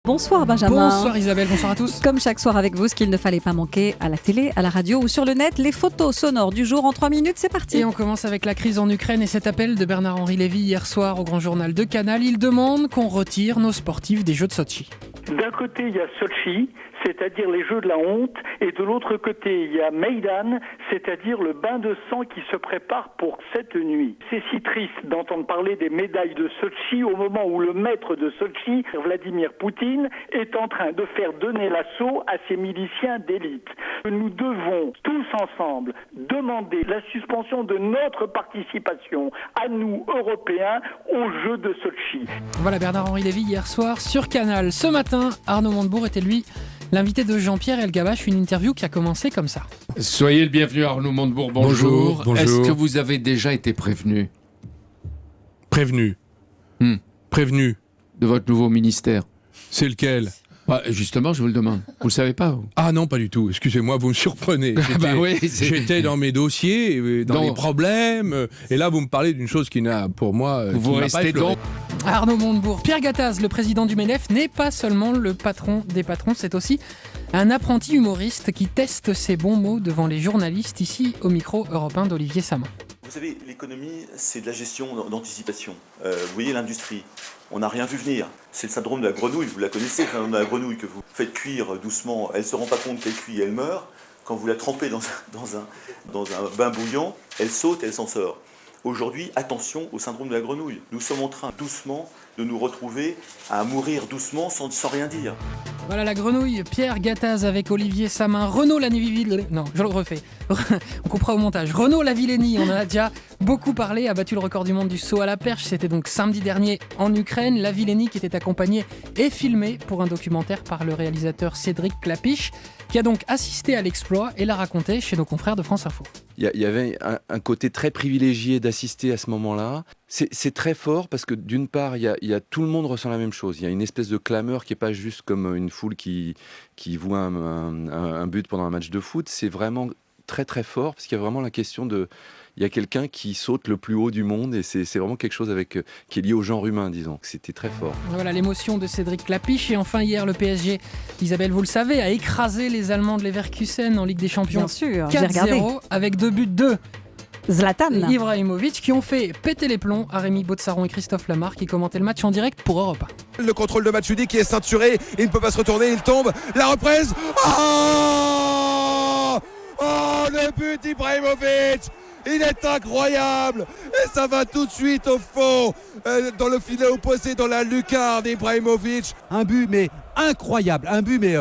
Bonsoir Benjamin. Bonsoir Isabelle, bonsoir à tous. Comme chaque soir avec vous, ce qu'il ne fallait pas manquer à la télé, à la radio ou sur le net, les photos sonores du jour en 3 minutes, c'est parti. Et on commence avec la crise en Ukraine et cet appel de Bernard-Henri Lévy hier soir au Grand Journal de Canal. Il demande qu'on retire nos sportifs des Jeux de Sotchi. D'un côté, il y a Sotchi, c'est-à-dire les Jeux de la honte, et de l'autre côté, il y a Maïdan, c'est-à-dire le bain de sang qui se prépare pour cette nuit. C'est si triste d'entendre parler des médailles de Sotchi au moment où le maître de Sotchi, Vladimir Poutine, est en train de faire donner l'assaut à ses miliciens d'élite. Nous devons tous ensemble demander la suspension de notre participation, à nous, Européens, aux Jeux de Sotchi. Voilà Bernard-Henri Lévy hier soir sur Canal. Ce matin, Arnaud Montebourg était lui l'invité de Jean-Pierre Elgabbach, une interview qui a commencé comme ça. Soyez le bienvenu Arnaud Montebourg, bonjour. Bonjour. Est-ce que vous avez déjà été prévenu Prévenu. Prévenu. de votre nouveau ministère? C'est lequel? Justement, je vous le demande. Vous le savez pas, vous? Ah non, pas du tout. Excusez-moi, vous me surprenez. J'étais dans mes dossiers, dans les problèmes. Et là, vous me parlez d'une chose qui n'a, pour moi, Vous qui m'a restez pas effleuré. donc. Arnaud Montebourg, Pierre Gattaz, le président du MEDEF, n'est pas seulement le patron des patrons, c'est aussi un apprenti humoriste qui teste ses bons mots devant les journalistes ici au micro européen d'Olivier Saman. Vous savez, l'économie, c'est de la gestion d'anticipation. Vous voyez l'industrie, on n'a rien vu venir. C'est le syndrome de la grenouille, vous la connaissez, le syndrome de la grenouille que vous faites cuire doucement. Elle ne se rend pas compte qu'elle cuit, elle meurt. Quand vous la trempez dans un bain bouillant, elle saute, elle s'en sort. Aujourd'hui, attention au syndrome de la grenouille. Nous sommes en train doucement de nous retrouver à mourir doucement sans rien dire. Voilà la grenouille, Pierre Gattaz avec Olivier Samin, Renaud Lavillenie. Non, je le refais. On coupera au montage. Renaud Lavillenie, on en a déjà beaucoup parlé, a battu le record du monde du saut à la perche. C'était donc samedi dernier en Ukraine. Lavillenie qui était accompagné et filmé pour un documentaire par le réalisateur Cédric Clapiche, qui a donc assisté à l'exploit et l'a raconté chez nos confrères de France Info. Il y avait un côté très privilégié d'assister à ce moment-là. C'est très fort parce que d'une part, il y a tout le monde ressent la même chose. Il y a une espèce de clameur qui n'est pas juste comme une foule qui voit un but pendant un match de foot. C'est vraiment très très fort parce qu'il y a vraiment la question de... Il y a quelqu'un qui saute le plus haut du monde et c'est vraiment quelque chose qui est lié au genre humain, disons. C'était très fort. Voilà l'émotion de Cédric Clapiche. Et enfin hier, le PSG, Isabelle, vous le savez, a écrasé les Allemands de Leverkusen en Ligue des Champions. Bien sûr, j'ai regardé. 4-0 avec 2 buts de Zlatan. Ibrahimovic qui ont fait péter les plombs à Rémi Baudsaron et Christophe Lamarre qui commentaient le match en direct pour Europe 1. Le contrôle de Matuidi qui est ceinturé, il ne peut pas se retourner, il tombe, la reprise. Oh, le but d'Ibrahimovic, il est incroyable et ça va tout de suite au fond, dans le filet opposé, dans la lucarne d'Ibrahimovic. Un but mais incroyable, un but mais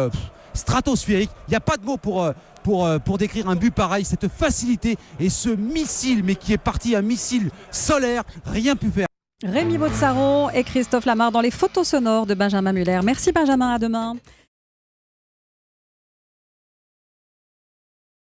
stratosphérique, il n'y a pas de mots pour décrire un but pareil, cette facilité et ce missile, mais qui est parti, un missile solaire, rien pu faire. Rémi Baudsaron et Christophe Lamarre dans les photos sonores de Benjamin Muller. Merci Benjamin, à demain.